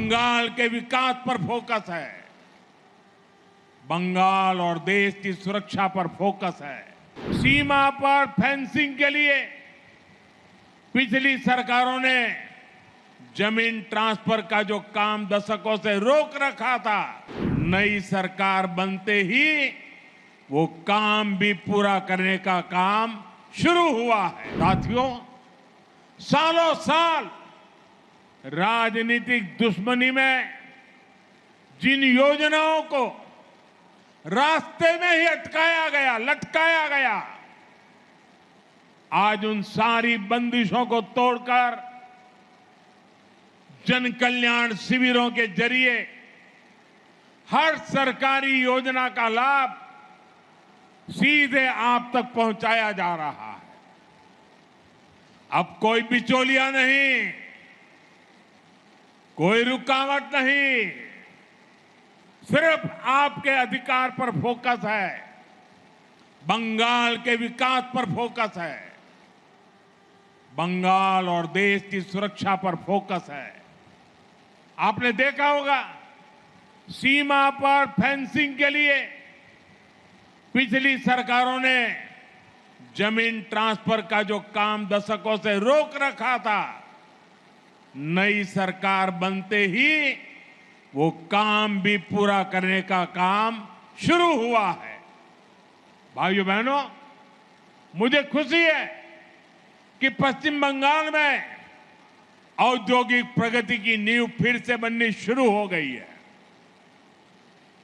बंगाल के विकास पर फोकस है, बंगाल और देश की सुरक्षा पर फोकस है। सीमा पर फेंसिंग के लिए पिछली सरकारों ने जमीन ट्रांसफर का जो काम दशकों से रोक रखा था, नई सरकार बनते ही वो काम भी पूरा करने का काम शुरू हुआ है। साथियों, सालों साल राजनीतिक दुश्मनी में जिन योजनाओं को रास्ते में ही अटकाया गया, लटकाया गया, आज उन सारी बंदिशों को तोड़कर जन कल्याण शिविरों के जरिए हर सरकारी योजना का लाभ सीधे आप तक पहुंचाया जा रहा है। अब कोई बिचौलिया नहीं, कोई रुकावट नहीं, सिर्फ आपके अधिकार पर फोकस है, बंगाल के विकास पर फोकस है, बंगाल और देश की सुरक्षा पर फोकस है। आपने देखा होगा, सीमा पर फेंसिंग के लिए पिछली सरकारों ने जमीन ट्रांसफर का जो काम दशकों से रोक रखा था, नई सरकार बनते ही वो काम भी पूरा करने का काम शुरू हुआ है। भाइयों बहनों, मुझे खुशी है कि पश्चिम बंगाल में औद्योगिक प्रगति की नींव फिर से बननी शुरू हो गई है।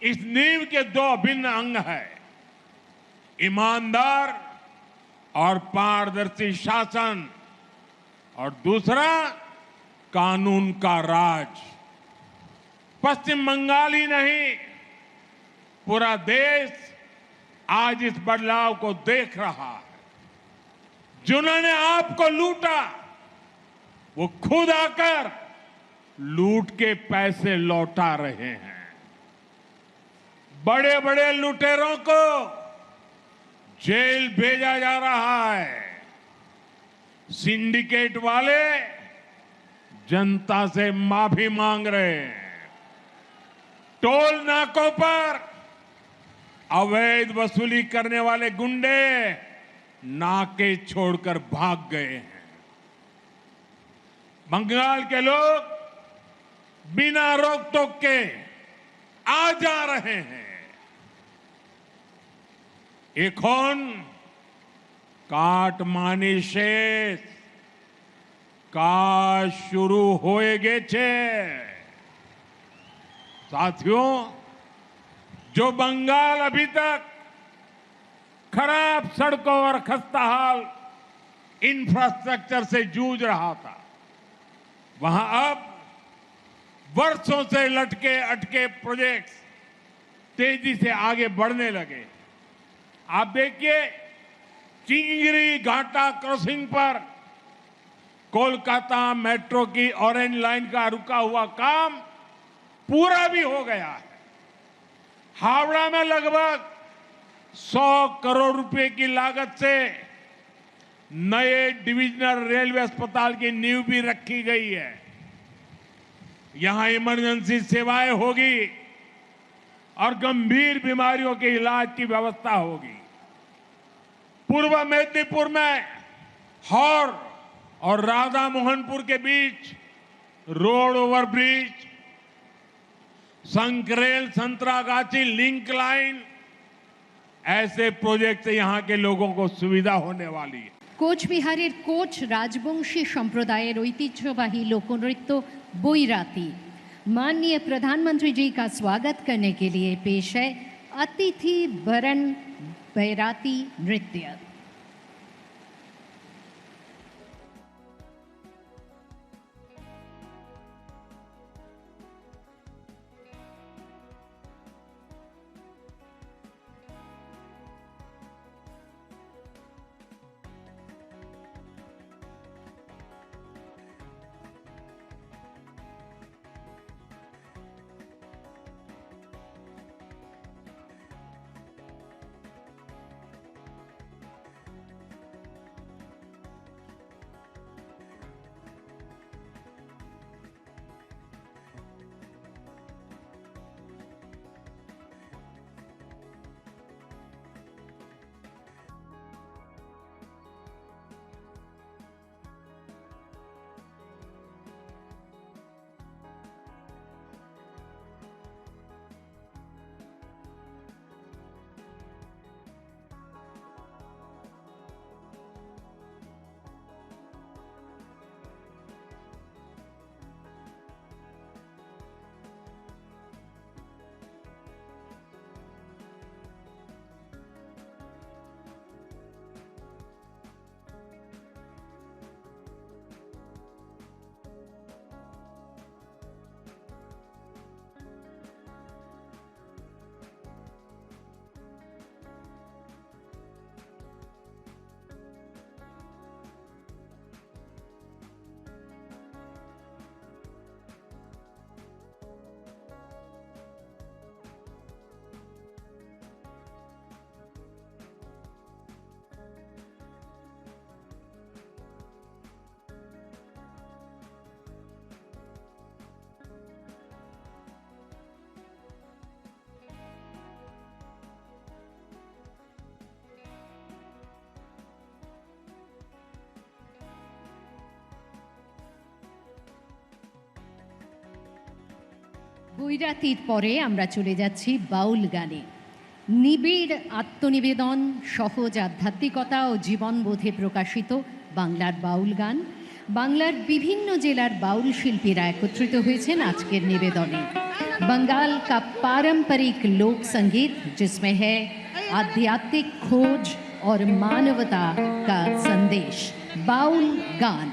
इस नींव के दो अभिन्न अंग हैं, ईमानदार और पारदर्शी शासन, और दूसरा कानून का राज। पश्चिम बंगाल ही नहीं, पूरा देश आज इस बदलाव को देख रहा है। जिन्होंने आपको लूटा, वो खुद आकर लूट के पैसे लौटा रहे हैं। बड़े बड़े लुटेरों को जेल भेजा जा रहा है। सिंडिकेट वाले जनता से माफी मांग रहे हैं। टोल नाकों पर अवैध वसूली करने वाले गुंडे नाके छोड़कर भाग गए हैं। बंगाल के लोग बिना रोक टोक के आ जा रहे हैं। এখন কাটমানি শেষ, কাজ शुरू হয়ে গেছে। साथियों, जो बंगाल अभी तक खराब सड़कों और खस्ताहाल इंफ्रास्ट्रक्चर से जूझ रहा था, वहां अब वर्षों से लटके अटके प्रोजेक्ट्स तेजी से आगे बढ़ने लगे। आप देखिए, चिंगरी घाटा क्रॉसिंग पर कोलकाता मेट्रो की ऑरेंज लाइन का रुका हुआ काम पूरा भी हो गया है। हावड़ा में लगभग 100 करोड़ रुपए की लागत से नए डिविजनल रेलवे अस्पताल की नींव भी रखी गई है। यहां इमरजेंसी सेवाएं होगी और गंभीर बीमारियों के इलाज की व्यवस्था होगी। पूर्व मेदिनीपुर में हौर और राधा मोहनपुर के बीच road overbridge, Sankrail Santragachi link line, ऐसे प्रोजेक्ट से यहां के लोगों को सुविधा होने वाली है। কোচবিহারের কোচ রাজবংশী সম্প্রদায়ের ঐতিহ্যবাহী लोकनृत्य बोईराती। माननीय प्रधानमंत्री जी का स्वागत करने के लिए पेश है अतिथि बरन बैराती नृत्य। বৈরাতির পরে আমরা চলে যাচ্ছি বাউল গানে। নিবিড় আত্মনিবেদন, সহজ আধ্যাত্মিকতা ও জীবনবোধে প্রকাশিত বাংলার বাউল গান। বাংলার বিভিন্ন জেলার बाउल शिल्पीरा एकत्रित হয়েছেন আজকের নিবেদনে। बंगाल का पारंपरिक लोक संगीत जिसमें है आध्यात्मिक खोज और मानवता का संदेश, बाउल गान।